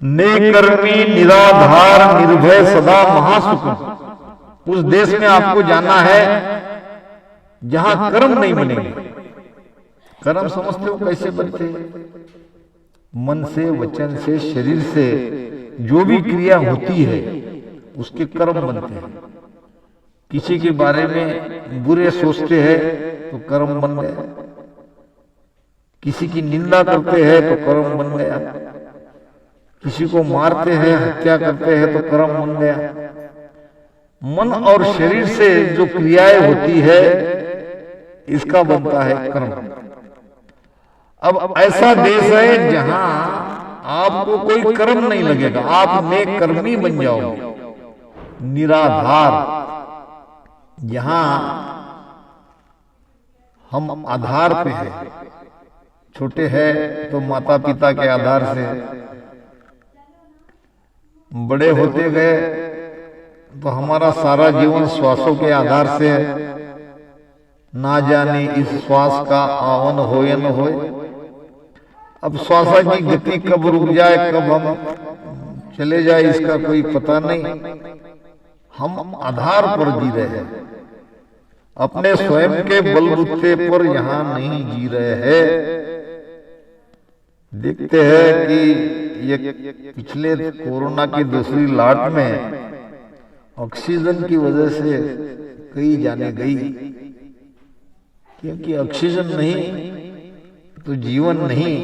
नेकर्मी निराधार निर्भय सदा महासुख। उस देश में आपको जाना है जहां कर्म नहीं बनेंगे। कर्म समझते हो कैसे बनते हैं? मन से, वचन से, शरीर से जो भी क्रिया होती है उसके कर्म बनते हैं। किसी के बारे में बुरे सोचते हैं तो कर्म बन गया, किसी की निंदा करते हैं तो कर्म बन गया, किसी को मारते हैं, हत्या करते हैं तो कर्म बन गया। मन और शरीर से जो क्रियाएं होती है इसका बनता है कर्म। अब ऐसा देश है जहां आपको कोई कर्म नहीं लगेगा, आप नेक कर्मी बन जाओगे, निराधार। यहां हम आधार पे हैं, छोटे हैं तो माता पिता के आधार से, बड़े होते गए तो हमारा सारा जीवन श्वासों के आधार से है। ना जाने इस श्वास का आवन हो या न होए। अब श्वास की गति कब रुक जाए, कब हम चले जाए, इसका कोई पता नहीं। हम आधार पर जी रहे हैं, अपने स्वयं के बलबूते पर यहाँ नहीं जी रहे हैं। देखते हैं कि ये पिछले कोरोना की दूसरी लाट में ऑक्सीजन की वजह से कई जाने गई, क्योंकि ऑक्सीजन नहीं तो जीवन नहीं।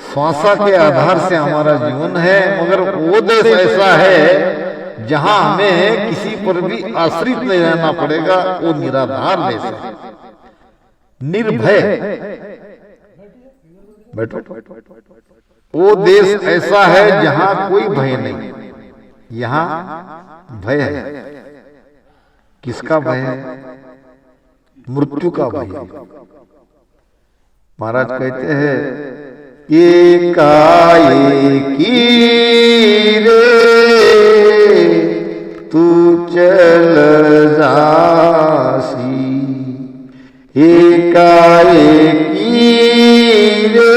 श्वासा के आधार से हमारा जीवन है, मगर वो देश ऐसा है जहां हमें किसी पर भी आश्रित नहीं रहना पड़ेगा। वो निराधार देश है, निर्भय। बैठो। वो देश ऐसा है जहां कोई भय नहीं। यहां भय है। किसका भय है? मृत्यु का भय। महाराज कहते हैं एकाएकी रे तू चल जासी, एकाएकी रे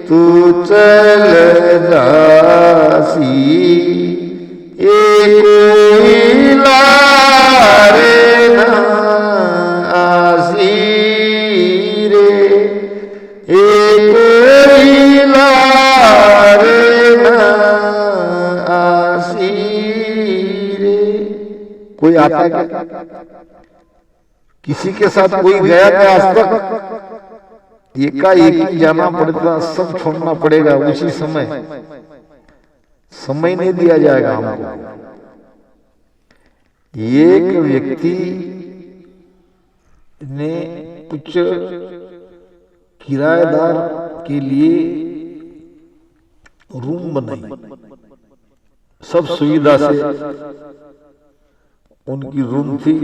तू चल जासी, एक लारे ना आसी रे, एक लारे ना आसी रे। कोई आता है क्या? किसी के साथ कोई गया क्या आज तक? एकाएक ही जाना पड़ता, सब छोड़ना पड़ेगा उसी समय। समय नहीं दिया जाएगा हमको। एक व्यक्ति ने कुछ किराएदार के लिए रूम बनाई, सब सुविधा से उनकी रूम थी,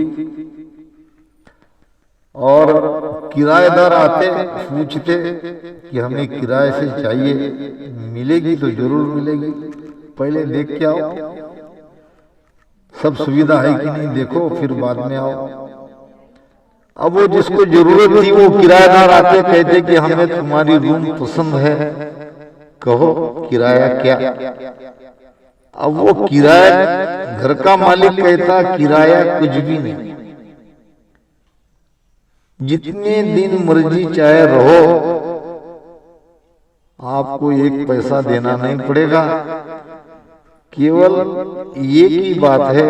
और किराएदार आते पूछते कि हमें किराए से चाहिए, मिलेगी तो जरूर मिलेगी, पहले देख के आओ सब सुविधा है कि नहीं, देखो फिर बाद में आओ। अब वो जिसको जरूरत थी वो किराएदार आते कहते कि हमें तुम्हारी रूम पसंद है, कहो किराया क्या। अब वो किराया, घर का मालिक कहता किराया कुछ भी नहीं, जितने दिन मर्जी चाहे रहो, आपको एक पैसा देना नहीं पड़ेगा। केवल ये की बात है,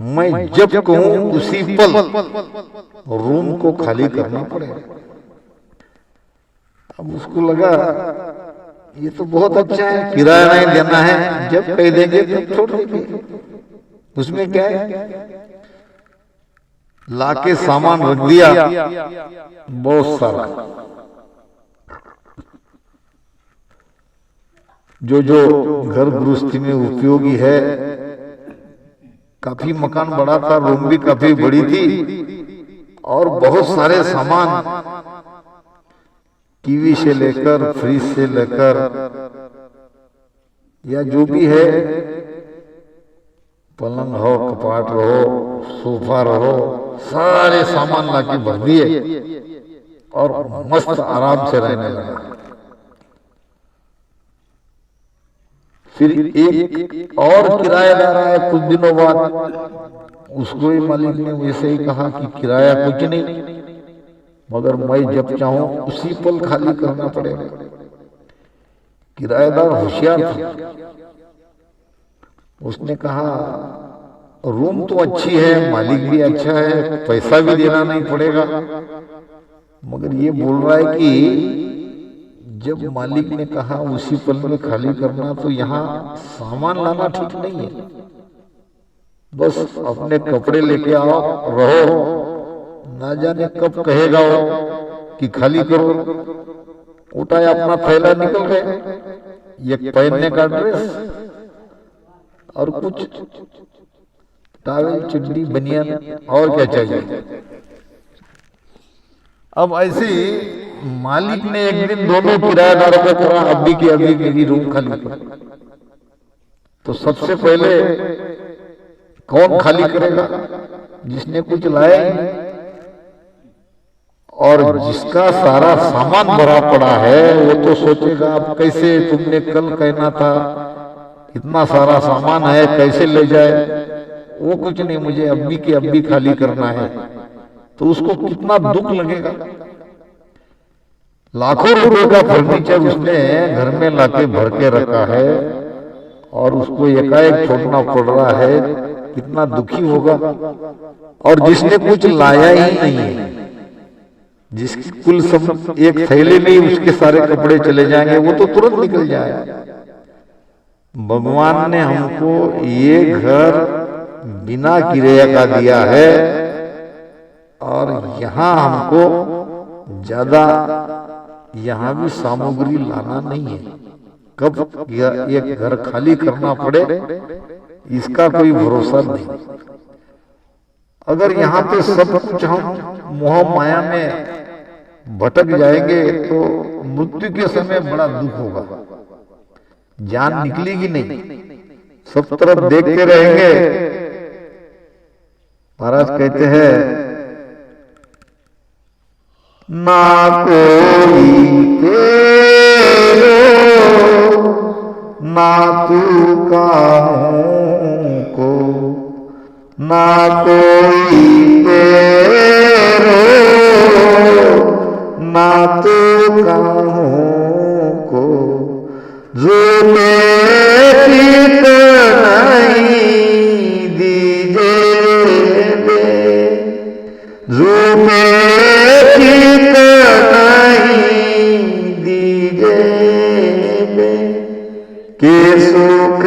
मैं जब कहूं उसी पल रूम को खाली करना पड़ेगा। अब उसको लगा ये तो बहुत अच्छा है, किराया नहीं देना है, जब कह देंगे तब छोड़ देंगे, उसमें क्या है। लाके सामान रख दिया बहुत सारा, जो घर गृहस्थी में उपयोगी है। काफी मकान बड़ा था, रूम भी काफी बड़ी थी, और बहुत सारे सामान, टीवी से लेकर फ्रिज से लेकर या जो भी है, पलंग हो, कपाट रहो, सोफा रहो, सारे सामान लाके भर दिए और मस्त आराम से रहने लगा। फिर एक और किराएदार आया कुछ दिनों बाद, उसको ही मालिक ने वैसे ही कहा कि किराया कुछ नहीं, मगर मैं जब चाहूं उसी पल खाली करना पड़ेगा। किराएदार होशियार था, उसने कहा रूम तो अच्छी है, मालिक भी अच्छा है, पैसा भी देना नहीं पड़ेगा, मगर ये बोल रहा है कि जब मालिक ने कहा उसी पल में खाली करना, तो यहाँ सामान लाना ठीक नहीं है। बस अपने कपड़े लेके आओ, रहो, ना जाने कब कहेगा वो कि खाली करो। उठाया अपना थैला, निकल गए, ये पहनने का ड्रेस और कुछ टॉवेल, चड्डी, बनियान, और क्या चाहिए। अब ऐसे मालिक ने एक दिन दोनों किराएदारों को कहा अभी की अभी मेरी रूम खाली कर। तो सबसे पहले कौन खाली करेगा? जिसने कुछ लाया ही नहीं और जिसका सारा सामान भरा पड़ा है, वो तो सोचेगा अब कैसे, तुमने कल कहना था इतना सारा सामान है, कैसे ले जाए। वो कुछ नहीं, मुझे अभी के अभी खाली करना है। तो उसको कितना दुख लगेगा। लाखों रुपए का फर्नीचर उसने घर में लाके भर के रखा है और उसको एकाएक छोड़ना पड़ रहा है, कितना दुखी होगा। और जिसने कुछ लाया ही नहीं है, जिसकी कुल सब एक थैले में ही उसके सारे कपड़े चले जाएंगे, वो तो तुरंत निकल जाएगा। भगवान ने हमको ये घर बिना किराया का दिया है और यहाँ हमको ज्यादा यहाँ भी सामग्री लाना नहीं है। कब एक घर खाली करना पड़े इसका कोई भरोसा नहीं। अगर यहाँ पे सब कुछ हम मोह माया में भटक जाएंगे तो मृत्यु के समय बड़ा दुख होगा, जान निकलेगी नहीं, सब तरफ देखते रहेंगे। महाराज कहते हैं ना कोई तेरो ना तू काहूं को, ना कोई तेरो ना तू काहूं को, जो मेरी नहीं दीजे दे, जो मेरी नहीं दीजे दे, के सुख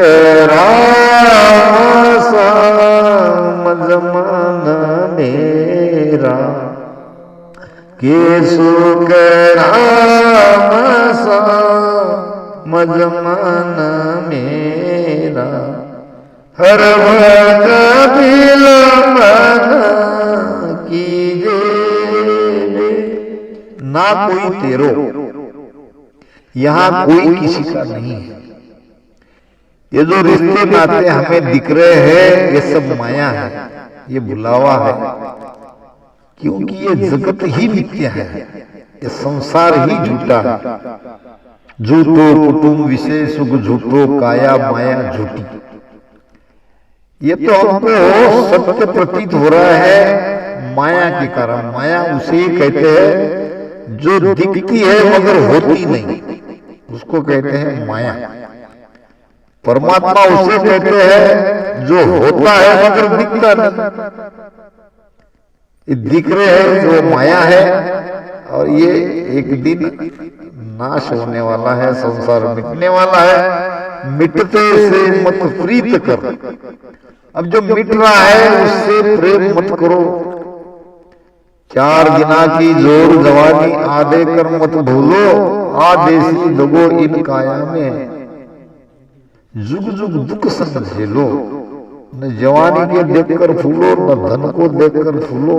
जमाना मेरा, के सुख मजमाना मेरा, हर भग कीजे ना कोई तेरो, यहाँ कोई किसी का नहीं है। ये जो रिश्ते नाते हमें दिख रहे हैं ये सब माया है, ये बुलावा है, क्योंकि ये जगत ही मिथ्या है, ये संसार ही झूठा है। झूठो कुटुंब विषय सुख झूठो, काया माया झूठी। ये तो हमको सत्य प्रतीत हो रहा है माया के कारण। माया उसे ही कहते हैं जो दिखती है मगर होती नहीं, उसको कहते हैं माया। परमात्मा उसे कहते हैं जो होता है मगर दिखता नहीं। दिख रहे हैं जो माया है और ये एक दिन नाश होने वाला है, संसार मिटने वाला है। मिटते से मत प्रीत कर, अब जो मिट रहा है उससे प्रेम मत करो। चार दिना की जोर जवानी आधे कर मत भूलो, आदेसी दगो इन काया में, जुग जुग दुख संग झेलो। न जवानी के देखकर फूलो, न धन को देखकर फूलो।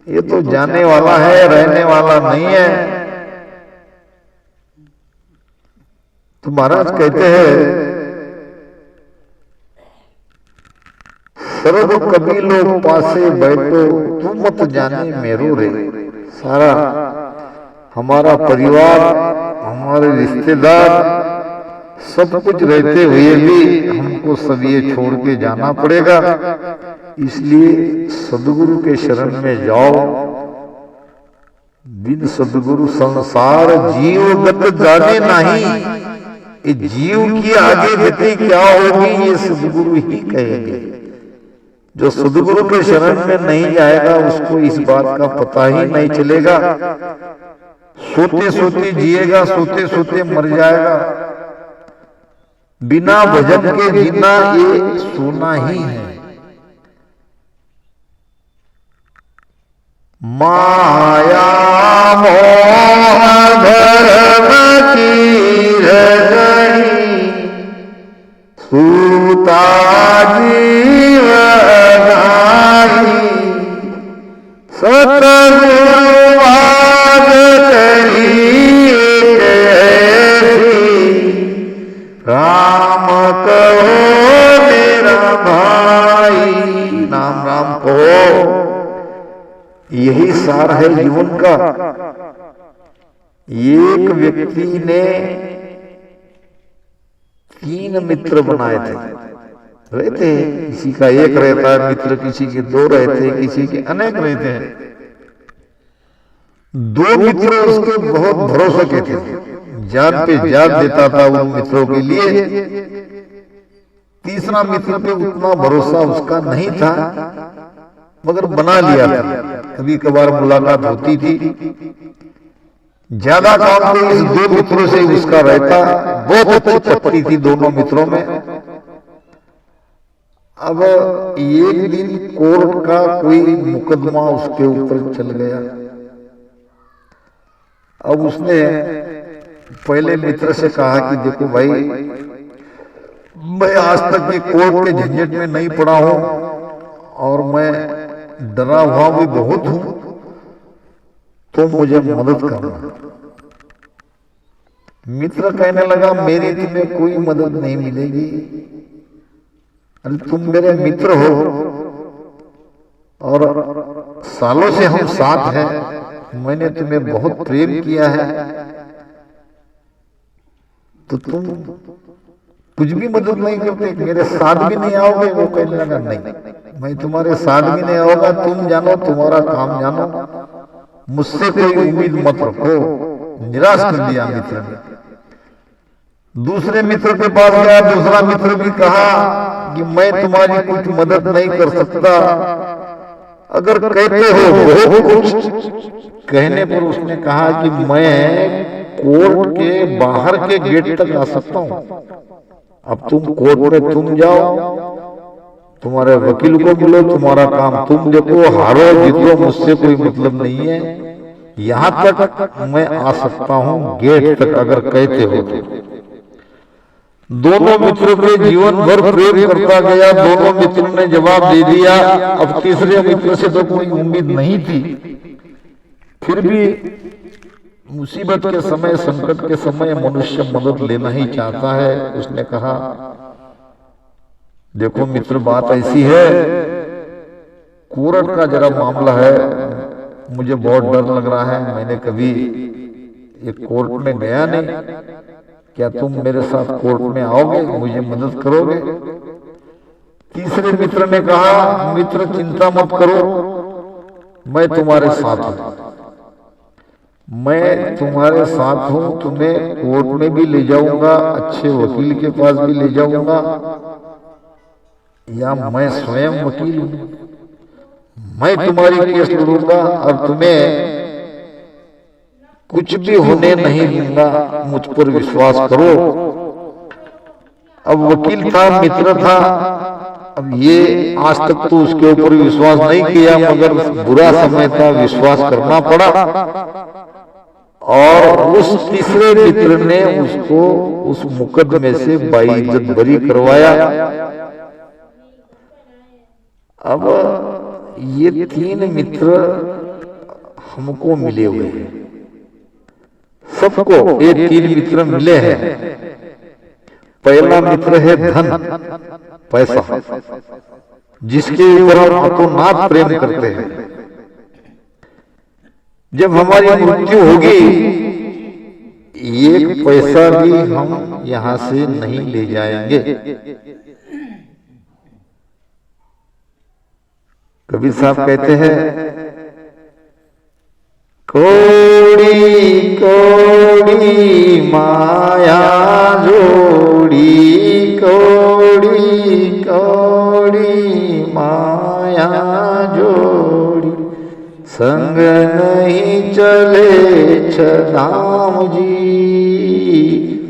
ये तो जाने वाला है, रहने वाला नहीं है। तो महाराज कहते हैं सर्व कबीलों पासे बैठो, तू मत जाने मेरो रे। सारा हमारा परिवार, हमारे रिश्तेदार सब कुछ रहते हुए भी हमको सब ये छोड़ के जाना पड़ेगा। इसलिए सदगुरु के शरण में जाओ। बिन सदगुरु संसार जीव गत जाने नहीं। ये जीव की आगे गति क्या होगी ये सदगुरु ही कहेंगे। जो सदगुरु के शरण में नहीं जाएगा उसको इस बात का पता ही नहीं चलेगा। सोते सोते जिएगा, सोते सोते मर जाएगा। बिना भजन के जीना ये सोना ही है। माया मोह धर्म की रही सूता जीव गाई सतगुरु बात कही राम कहो मेरा भाई। नाम राम कहो, यही सार है जीवन का। एक व्यक्ति ने 3 मित्र बनाए थे। रहते हैं, किसी का एक रहता है मित्र, किसी के 2 रहते हैं, किसी के अनेक रहते हैं। 2 मित्र उसके बहुत भरोसे के थे, जान पे जान देता था उन मित्रों के लिए। तीसरा मित्र पे उतना भरोसा उसका नहीं था, मगर बना लिया था। कभी कभार मुलाकात होती थी। ज्यादा काम तो इस 2 मित्रों से उसका रहता। बहुत अच्छी पत्ती थी दोनों मित्रों में। अब एक दिन कोर्ट का कोई मुकदमा उसके ऊपर चल गया। अब उसने पहले मित्र से कहा कि देखो भाई, मैं आज तक ये कोर्ट के झंझट में नहीं पड़ा हूं और मैं डरा हुआ भी बहुत हूं, तो मुझे मदद करना। मित्र कहने लगा मेरी तुम्हें कोई मदद नहीं मिलेगी। अरे तुम मेरे मित्र हो और सालों से हम साथ हैं, मैंने तुम्हें बहुत प्रेम किया है, तो तुम कुछ भी मदद नहीं करते, मेरे साथ भी नहीं आओगे। वो कहने लगा नहीं, मैं तुम्हारे साथ भी नहीं आऊंगा, तुम जानो तुम्हारा काम जानो, मुझसे कोई उम्मीद मत रखो। निराश कर दिया मित्र ने। दूसरे मित्र के पास गया। दूसरा मित्र भी कहा कि मैं तुम्हारी कुछ मदद नहीं कर सकता, अगर कहते हो बहुत कुछ। कहने पर उसने कहा कि मैं कोर्ट के बाहर के गेट तक आ सकता हूं। अब तुम कोर्ट में तुम जाओ, तुम्हारे वकील को मिलो, तुम्हारा काम तुम देखो, हारो जीतो मुझसे कोई मतलब नहीं है। यहां तक मैं आ सकता हूं, गेट तक, अगर कहते हो तो। दोनों मित्रों के जीवन भर प्रेम करता गया। दोनों मित्रों ने जवाब दे दिया। अब तीसरे मित्र से तो कोई उम्मीद नहीं थी, फिर भी मुसीबत के समय, संकट के समय मनुष्य मदद लेना ही चाहता है। उसने कहा देखो मित्र, बात ऐसी है, कोर्ट का जरा मामला है, मुझे बहुत डर लग रहा है, मैंने कभी ये कोर्ट में गया नहीं, क्या तुम मेरे साथ कोर्ट में आओगे, मुझे मदद करोगे? तीसरे मित्र ने कहा मित्र चिंता मत करो, मैं तुम्हारे साथ हूं, मैं तुम्हारे साथ हूं, तुम्हें कोर्ट में भी ले जाऊंगा, अच्छे वकील के पास भी ले जाऊंगा, या मैं स्वयं वकील हूं, मैं तुम्हारी केस लड़ूंगा और तुम्हें कुछ भी होने नहीं दूंगा, मुझ पर विश्वास करो। अब वकील था, मित्र था, अब ये आज तक तो उसके ऊपर विश्वास नहीं किया, मगर बुरा समय था, विश्वास करना पड़ा। और उस तीसरे मित्र ने उसको उस मुकदमे से बाइज्जत बरी करवाया। अब ये 3 मित्र हमको मिले हुए हैं, सबको ये 3 मित्र मिले हैं। पहला मित्र है धन, पैसा, जिसके ऊपर हम अतोनात प्रेम करते हैं। जब हमारी मृत्यु होगी एक पैसा भी हम यहाँ से नहीं ले जाएंगे। कबीर साहब कहते हैं, कोड़ी कोड़ी माया जोड़ी, कोड़ी कोड़ी माया जोड़ी, संग नहीं चले छदाम जी,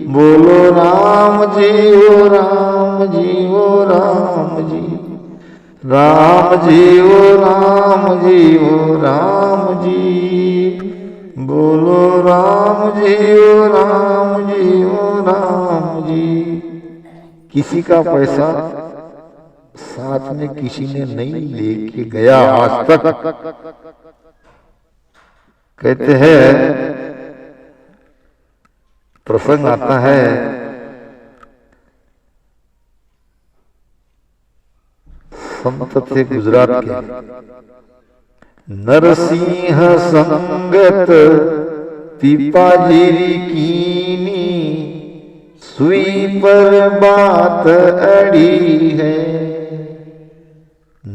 बोलो राम जी ओ राम जी ओ राम जी, राम जी ओ राम जी ओ राम जी, बोलो राम जी ओ राम जी ओ राम जी। किसी का पैसा साथ में किसी ने नहीं लेके गया आज तक। कहते हैं, प्रसंग आता है, संत थे गुजरात के, नरसिंह संगत पिपाजीरी कीनी, सुई पर बात अड़ी है।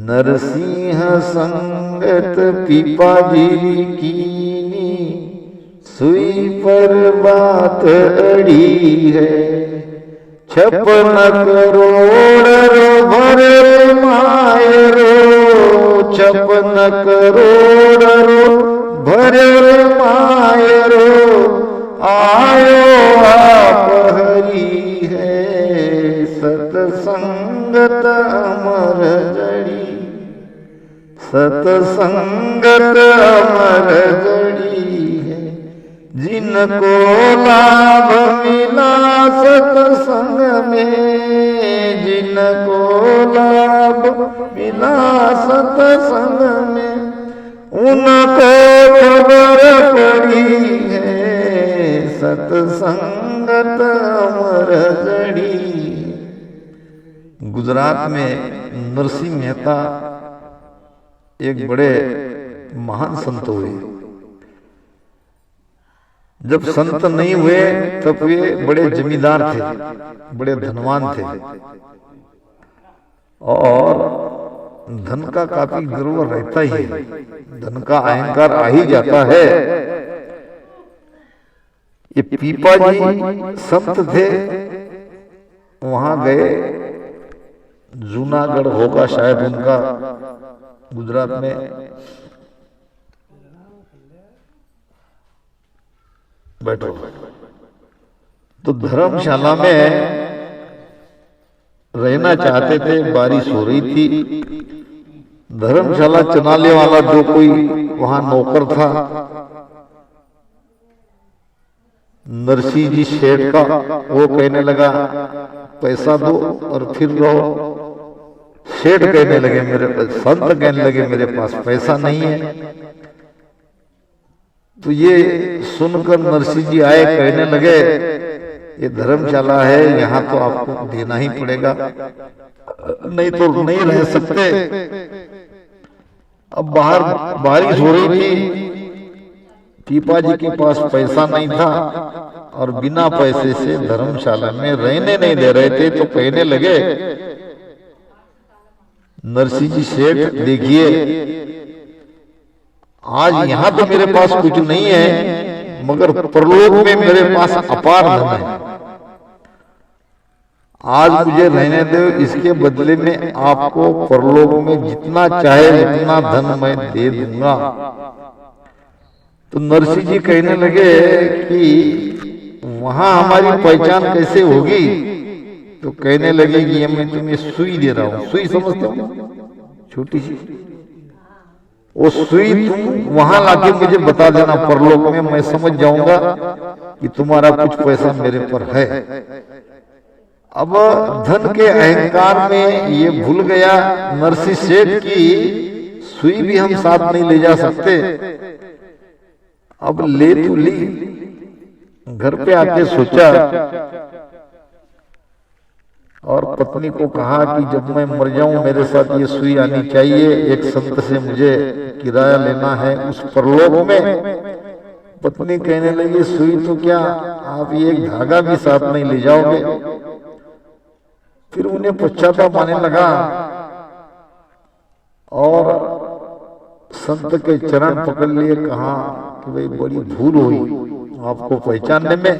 नरसिंह संगत पिपाजीरी कीनी, सुई पर बात अड़ी है। 56 करोड़ भरे मायरो, 56 करोड़ भरे मायरो, आयो आप हरी है, सतसंगत अमर जड़ी, सतसंगत अमर जड़ी है। जिनको लाभ मिला सतसंग में, जिनको लाभ मिला सतसंग में, उनको खबर पड़ी है, सतसंगत अमर जड़ी। गुजरात में नरसिंह मेहता एक बड़े महान संत हुए। जब संत नहीं हुए तब वे बड़े जमींदार थे, बड़े धनवान थे, और धन का काफी गर्व रहता ही है, धन का अहंकार आ ही जाता है। ये पीपाजी संत थे, वहां गए, जूनागढ़ होगा शायद उनका, गुजरात में। बैठो। तो धर्मशाला में रहना चाहते थे, बारिश हो रही थी। धर्मशाला चलाने वाला जो कोई वहां नौकर था, नरसिंह जी शेठ का, वो कहने लगा पैसा दो और फिर रहो। शेठ कहने लगे मेरे पास, संत कहने लगे मेरे पास पैसा नहीं है। तो ये सुनकर नरसिंह जी आए, कहने लगे ये धर्मशाला है, यहाँ तो आपको देना ही पड़ेगा, नहीं तो नहीं रह सकते। अब बाहर बारिश हो रही थी, पीपाजी के पास पैसा नहीं था और बिना पैसे से धर्मशाला में रहने नहीं दे रहे थे। तो कहने लगे नरसिंह जी शेठ, देखिए आज यहाँ तो मेरे पास कुछ नहीं है, मगर परलोक में मेरे पास अपार धन है। आज मुझे रहने दो, इसके बदले में आपको परलोक में जितना चाहे उतना धन मैं दे दूंगा। तो नरसिंह जी कहने लगे कि वहां हमारी पहचान कैसे होगी? तो कहने लगे कि ये मैं तुम्हें सुई दे रहा हूं। सुई समझते हो, छोटी सी, वो सुई तुम वहां लाके मुझे बता देना परलोक में, मैं समझ जाऊंगा कि तुम्हारा कुछ पैसा मेरे पर है। अब धन के अहंकार में ये भूल गया नरसिंह सेठ की सुई भी हम साथ नहीं ले जा सकते। अब ले तो ली, घर पे आके सोचा और पत्नी को कहा कि जब मैं मर जाऊं मेरे साथ ये सुई आनी चाहिए, एक संत से मुझे किराया लेना है उस परलोक में। पत्नी कहने लगी सुई तो क्या, आप ये एक धागा भी साथ नहीं ले जाओगे। फिर उन्हें पश्चाताप आने लगा और संत के चरण पकड़ लिए, कहा कि भाई बड़ी भूल हुई आपको पहचानने में,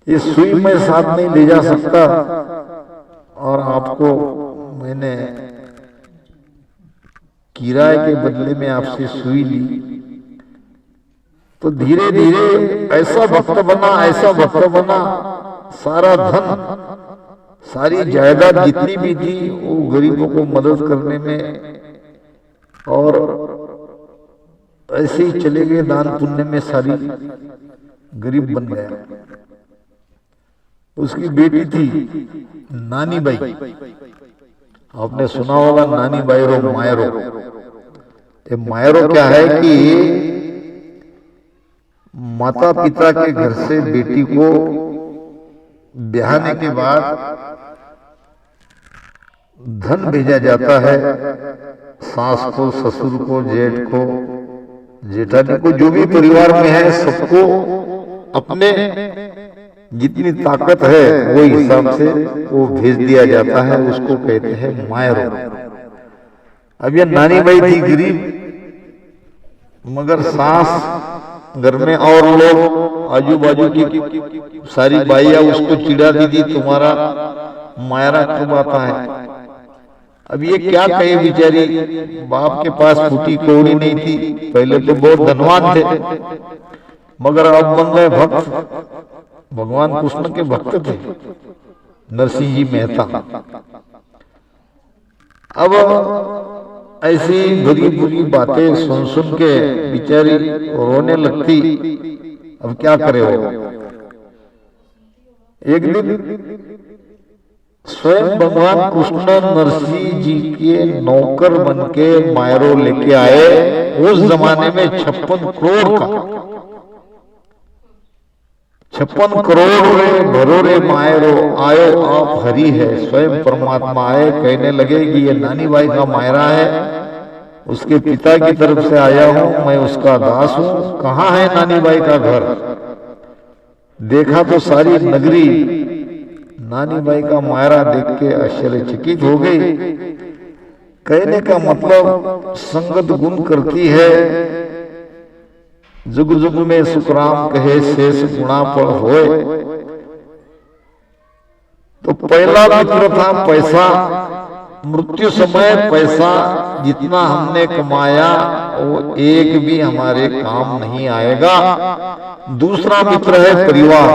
ये सुई मैं साथ नहीं ले जा सकता और आपको मैंने किराए के बदले में आपसे सुई ली। तो धीरे धीरे ऐसा भक्त बना, ऐसा भक्त बना, सारा धन सारी जायदाद जितनी भी थी वो गरीबों को मदद करने में, और ऐसे ही चले गए दान पुण्य में, सारी गरीब बन गया। उसकी बेटी थी नानी बाई, आपने सुना होगा नानी बायरो मायरो। ये मायरो क्या है कि माता पिता के घर से बेटी को ब्याहने के बाद धन भेजा जाता है, सास को, ससुर को, जेठ को, जेठानी को, जो भी परिवार में है सबको अपने जितनी ताकत है वो हिसाब से वो भेज दिया जाता है, उसको कहते हैं मायरो। अब ये नानी बाई थी गरीब, मगर सास घर में और लोग आजू बाजू की सारी बाइयां उसको चिढ़ाती थी, तुम्हारा मायरा कब आता है। अब ये क्या कहे बेचारी, बाप के पास फूटी कौड़ी नहीं थी, पहले तो बहुत धनवान थे मगर अब बन गए भक्त, भगवान कृष्ण के भक्त थे नरसिंह जी मेहता। अब ऐसी बुरी बुरी बातें सुन सुन के बेचारी रोने लगती। अब क्या करे वो। एक दिन स्वयं भगवान कृष्ण नरसिंह जी के नौकर बन के मायरो लेके आए। उस जमाने में 56 करोड़ का 56 करोड़ भरो रे मायरो आयो आप हरि है। स्वयं परमात्मा आए, कहने लगे कि ये नानी बाई का मायरा है, उसके पिता की तरफ से आया हूं, मैं उसका दास हूं। कहाँ है नानी बाई का घर। देखा तो सारी नगरी नानी बाई का मायरा देख के आश्चर्यचकित हो गई। कहने का मतलब संगत गुण करती है, जुग जुग में सुखराम कहे शेष गुणा पर होए। तो पहला मित्र था पैसा। मृत्यु समय पैसा जितना हमने कमाया वो एक भी हमारे काम नहीं आएगा। दूसरा मित्र है परिवार।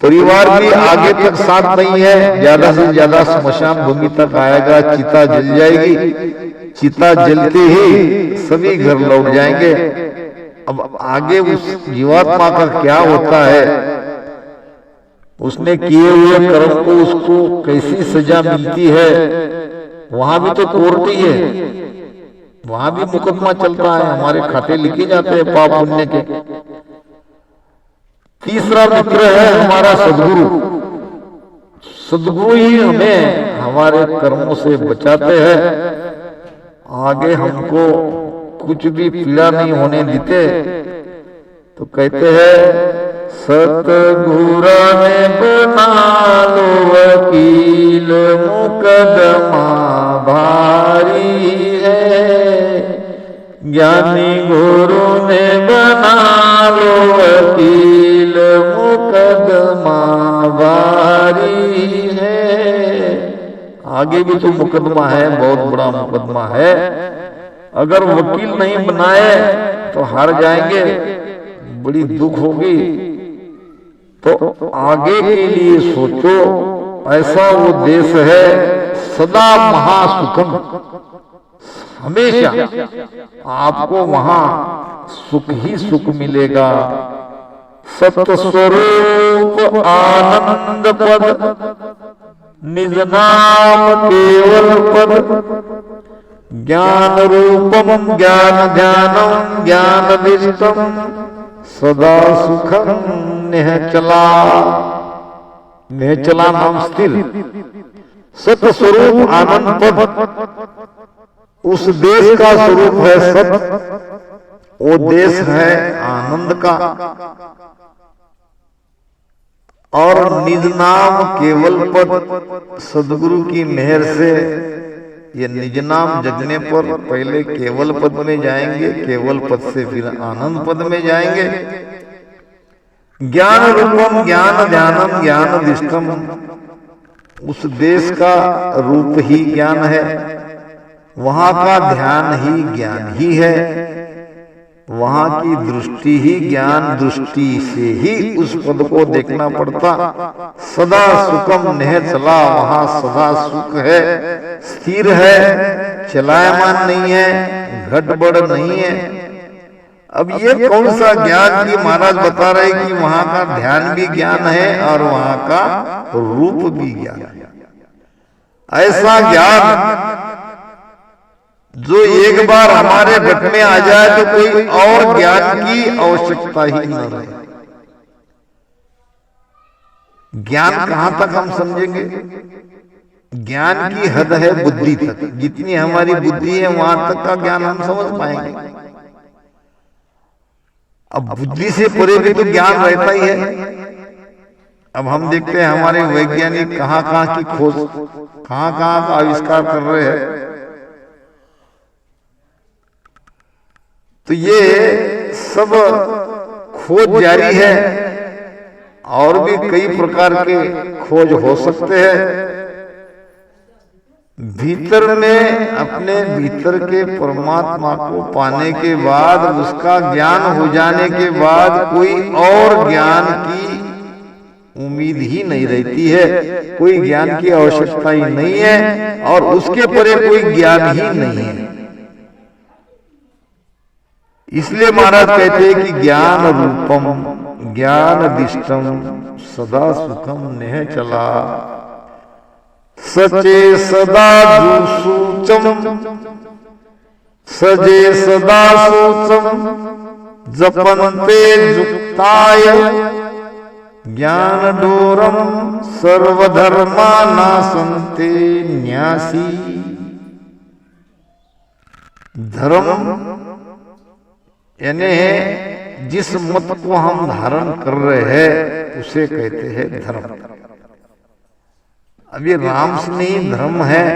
परिवार भी आगे तक साथ नहीं है, ज्यादा से ज्यादा स्मशान भूमि तक आएगा, चिता जल जाएगी, चिता जलते ही सभी घर लौट जाएंगे। अब आगे उस जीवात्मा का क्या होता है, उसने किए हुए कर्म को उसको कैसी सजा मिलती है, वहां भी तो कोर्ट ही है, वहां भी मुकदमा चलता है, हमारे खाते लिखे जाते हैं पाप पुण्य के। तीसरा मित्र है हमारा सदगुरु। सदगुरु ही हमें हमारे कर्मों से बचाते हैं, आगे हमको कुछ भी पीड़ा नहीं होने देते। तो कहते हैं सतगुरु ने बना लो वकील, मुकदमा भारी है। ज्ञानी गुरु ने बना लो वकील, मुकदमा भारी है। आगे भी तो मुकदमा है, बहुत बड़ा मुकदमा है। अगर वकील नहीं बनाए तो हार जाएंगे, बड़ी दुख होगी। तो आगे के लिए सोचो। ऐसा वो देश है सदा महासुखम, हमेशा आपको वहां सुख ही सुख मिलेगा। सत्य स्वरूप आनंद पद, निज नाम केवल पद। ज्ञान रूपम ज्ञान ध्यानम ज्ञान विष्टम, सदा सुखम निहचला। निहचला नाम स्थिर। सत्य स्वरूप आनंद पद, उस देश का स्वरूप है सत्य। वो देश है आनंद का, और निज नाम केवल पद सदगुरु की मेहर से ये निज नाम जगने पर पहले केवल पद में जाएंगे, केवल पद से फिर आनंद पद में जाएंगे। ज्ञान रूपम ज्ञान ध्यानम ज्ञान दिष्टम, उस देश का रूप ही ज्ञान है, वहां का ध्यान ही ज्ञान ही है, वहां की दृष्टि ही ज्ञान दृष्टि से ही उस पद को देखना पड़ता। सदा सुखम नेह चला, वहां सदा सुख है, स्थिर है, चलायमान नहीं है, घटबड़ नहीं है। अब ये कौन सा ज्ञान की महाराज बता रहे कि वहां का ध्यान भी ज्ञान है और वहां का रूप भी ज्ञान है। ऐसा ज्ञान जो एक बार हमारे घट में आ जाए तो कोई और ज्ञान की आवश्यकता ही न रहे। ज्ञान कहां तक हम समझेंगे? ज्ञान की हद है बुद्धि तक, जितनी हमारी बुद्धि है वहां तक का ज्ञान हम समझ पाएंगे। अब बुद्धि से परे भी तो ज्ञान रहता ही है। अब हम देखते हैं हमारे वैज्ञानिक कहां कहां की खोज, कहां कहां का आविष्कार कर रहे हैं। तो ये सब खोज जारी है, और भी कई प्रकार के खोज हो सकते हैं। भीतर में अपने भीतर के परमात्मा को पाने के बाद, उसका ज्ञान हो जाने के बाद कोई और ज्ञान की उम्मीद ही नहीं रहती है, कोई ज्ञान की आवश्यकता ही नहीं है, और उसके परे कोई ज्ञान ही नहीं है। इसलिए महाराज कहते हैं कि ज्ञान रूपम ज्ञान दिष्टम सदा सुखम नेह चला, सचे सदा सूचम सजे सदा सूचम जपन्ते जुक्ताय ज्ञान डोरम सर्वधर्मा नासन्ते न्यासी। धर्म यानी जिस मत को हम धारण कर रहे हैं उसे कहते हैं धर्म। अब ये राम से नहीं धर्म है,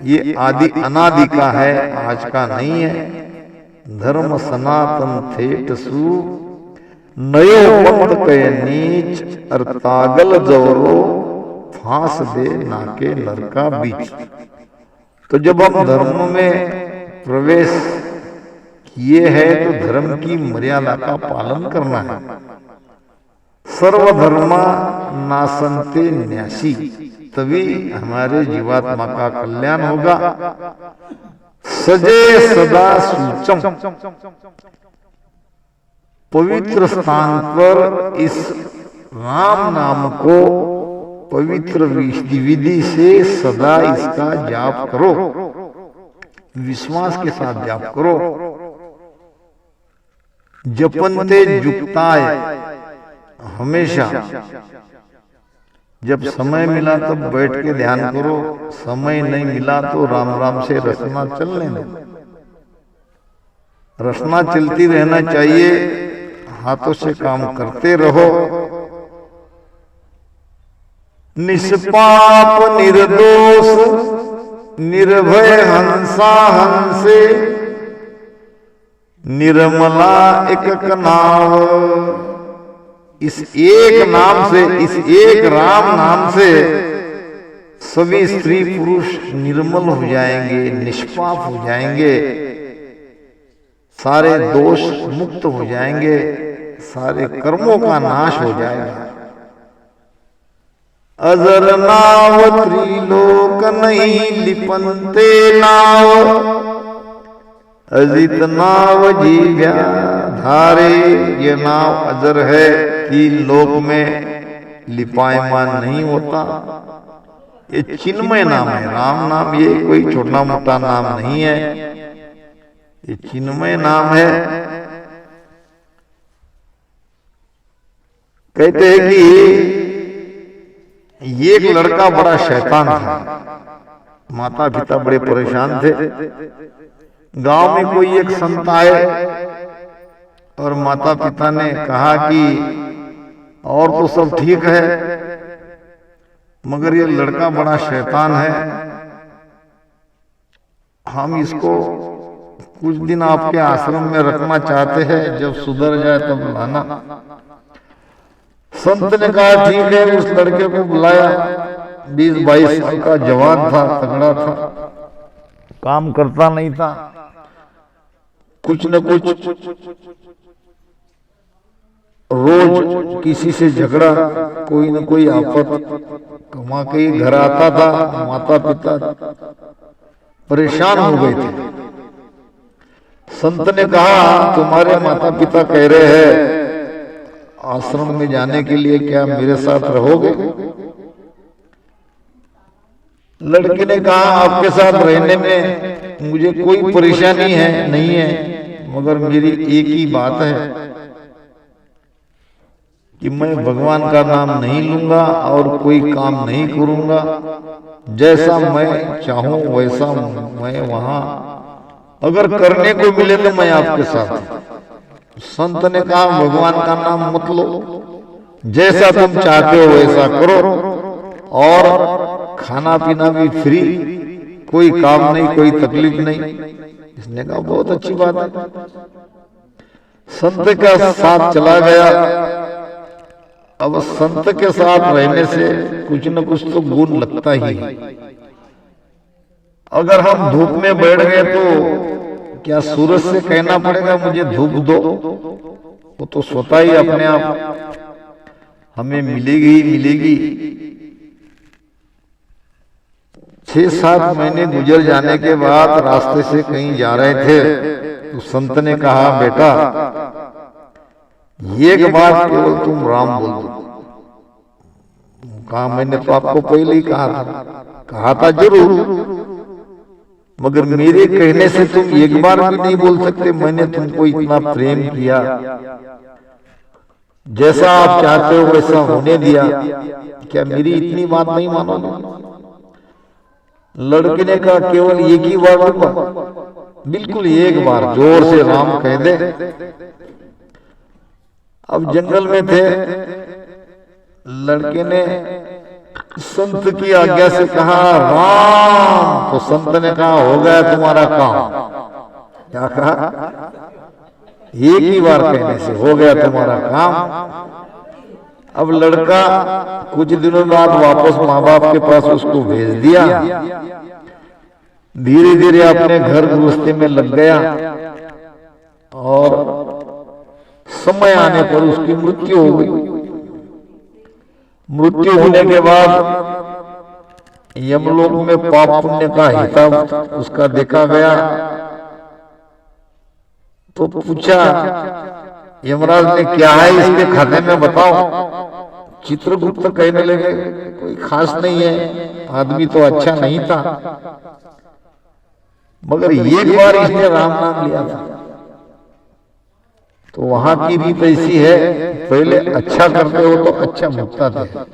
ये आदि अनादि का है, आज का नहीं है। धर्म सनातन थेट सु नयो पंथ कह नीच, अर्थागल जवरो फांस दे नाके नर का बीच। तो जब हम धर्म में प्रवेश किए है तो धर्म की मर्यादा का पालन करना है। सर्वधर्मा नासन्ते न्यासी, तभी हमारे जीवात्मा का कल्याण होगा। सजे सदा सूचम, पवित्र स्थान पर इस राम नाम को पवित्र विधि से सदा इसका जाप करो, विश्वास के साथ जाप करो। जपन्ते जुक्ताय, हमेशा जब समय मिला तब बैठ के ध्यान करो, समय नहीं मिला तो राम राम से रचना चलने दो। रचना चलती रहना चाहिए, हाथों से काम करते रहो। निष्पाप निर्दोष निर्भय हंसा हंसे, निर्मला एक नाम। इस एक नाम से, इस एक राम नाम से सभी स्त्री पुरुष निर्मल हो जाएंगे, निष्पाप हो जाएंगे, सारे दोष मुक्त हो जाएंगे, सारे कर्मों का नाश हो जाएगा। अजर नाव त्रिलोक नहीं लिपनते नाव, अजित नाव जीव्या धारे। ये नाव अजर है, तीन लोक में लिपायमान नहीं होता। ये चिन्मय नाम है, राम नाम ये कोई छोटा मोटा नाम नहीं है, ये चिन्मय नाम है। कहते हैं कि एक लड़का बड़ा शैतान था, माता पिता बड़े परेशान थे। गांव में कोई एक संत आए, और माता पिता ने कहा कि और तो सब ठीक है, मगर ये लड़का बड़ा शैतान है, हम इसको कुछ दिन आपके आश्रम में रखना चाहते हैं, जब सुधर जाए तब लाना। संत ने कहा ठीक है। उस लड़के को बुलाया। 20-22 साल का जवान था, तगड़ा था, काम करता नहीं था, कुछ न कुछ रोज किसी से झगड़ा, कोई न कोई आफत कमा के घर आता था। माता पिता परेशान हो गए थे। संत ने कहा तुम्हारे माता पिता कह रहे हैं आश्रम में जाने के लिए, क्या मेरे साथ रहोगे? लड़के ने कहा आपके साथ रहने में मुझे कोई परेशानी है नहीं है, मगर मेरी एक ही बात है कि मैं भगवान का नाम नहीं लूंगा और कोई काम नहीं करूंगा। जैसा मैं चाहूं वैसा मैं वहां अगर करने को मिले तो मैं आपके साथ। संत ने कहा भगवान का नाम मत लो, जैसा तुम चाहते हो वैसा करो, और खाना पीना भी फ्री, कोई काम नहीं, कोई तकलीफ नहीं। इसने कहा बहुत अच्छी बात है। संत का साथ चला गया। अब संत के साथ रहने से कुछ न कुछ तो गुण लगता ही है। अगर हम धूप में बैठ गए तो क्या सूरज से कहना पड़ेगा मुझे धूप दो? वो तो स्वतः ही अपने आप हमें मिलेगी ही मिलेगी। 6-7 महीने गुजर जाने के बाद रास्ते से कहीं जा रहे थे तो संत ने कहा बेटा एक बार केवल तुम राम बोल दो। कहा मैंने तो आपको पहले ही कहा था जरूर, मगर मेरे कहने से तुम एक बार भी नहीं बोल सकते? मैंने तुमको इतना प्रेम किया, जैसा आप चाहते हो वैसा होने दिया, क्या मेरी इतनी बात नहीं मानोगे? लड़के ने कहा केवल एक ही बार दूंगा, बिल्कुल एक बार जोर से राम कह दे। अब जंगल में थे, लड़के ने संत की आज्ञा से कहा राम, तो संत ने कहा हो गया तुम्हारा काम। क्या कहा? एक ही बार कहने से हो गया तुम्हारा काम। अब लड़का कुछ दिनों बाद वापस माँ बाप के पास उसको भेज दिया। धीरे धीरे अपने घर गृहस्थी में लग गया और समय आने पर उसकी मृत्यु हो गई। मृत्यु होने के बाद यमलोक में पाप पुण्य का हिसाब उसका देखा गया। तो पूछा यमराज ने क्या है इसके खाते में बताओ। चित्रगुप्त कहने लगे कोई खास नहीं है, आदमी तो अच्छा नहीं था, मगर एक बार इसने राम नाम लिया था। तो वहां की रीत ऐसी है, पहले अच्छा करते हो तो अच्छा भुगताते हैं।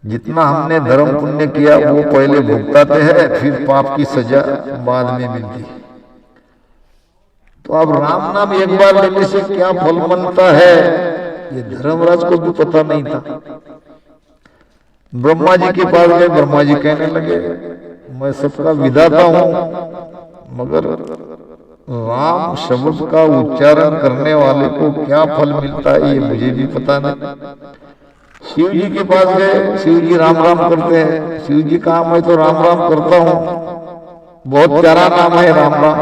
जितना हमने धर्म पुण्य किया वो पहले भुगताते हैं, फिर पाप की सजा बाद में मिलती है। तो अब राम नाम एक बार लेने से क्या फल बनता है ये धर्मराज को भी पता नहीं था। ब्रह्मा जी के पास गए, ब्रह्मा जी कहने लगे मैं सबका विधाता हूं, मगर राम शब्द का उच्चारण करने वाले को क्या फल मिलता है ये मुझे भी पता नहीं। शिव जी के पास गए, शिव जी राम राम करते हैं। शिव जी कहा मैं तो राम राम करता हूं, बहुत प्यारा नाम है राम राम,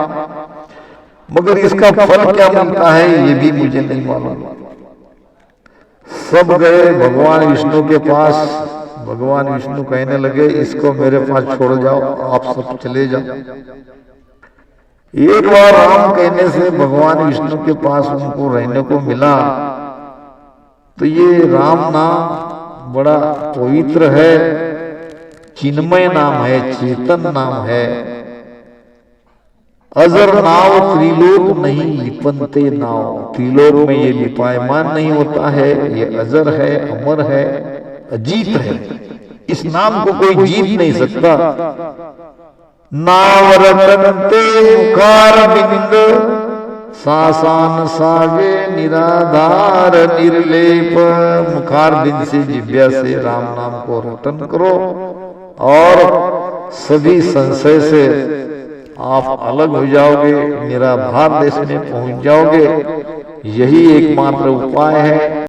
मगर इसका फल क्या मिलता है ये भी मुझे नहीं मालूम। सब गए भगवान विष्णु के पास। भगवान विष्णु कहने लगे इसको मेरे पास छोड़ जाओ, आप सब चले जाओ। एक बार राम कहने से भगवान विष्णु के पास उनको रहने को मिला। तो ये राम नाम बड़ा पवित्र है, चिन्मय नाम है, चेतन नाम है। अजर नाव त्रिलोक नहीं लिपनते नाव, त्रिलोक में ये लिपायमान नहीं होता है, ये अजर है, अमर है, अजीत है। इस नाम को कोई जीत नहीं सकता। नाव रतनते मुखार बिंद सासान सागे निराधार निर्लेप। मुखार दिन से जिह्वा से राम नाम को रटन करो और सभी संशय से आप अलग हो जाओगे, निराभार देश में पहुंच जाओगे। यही एकमात्र उपाय है।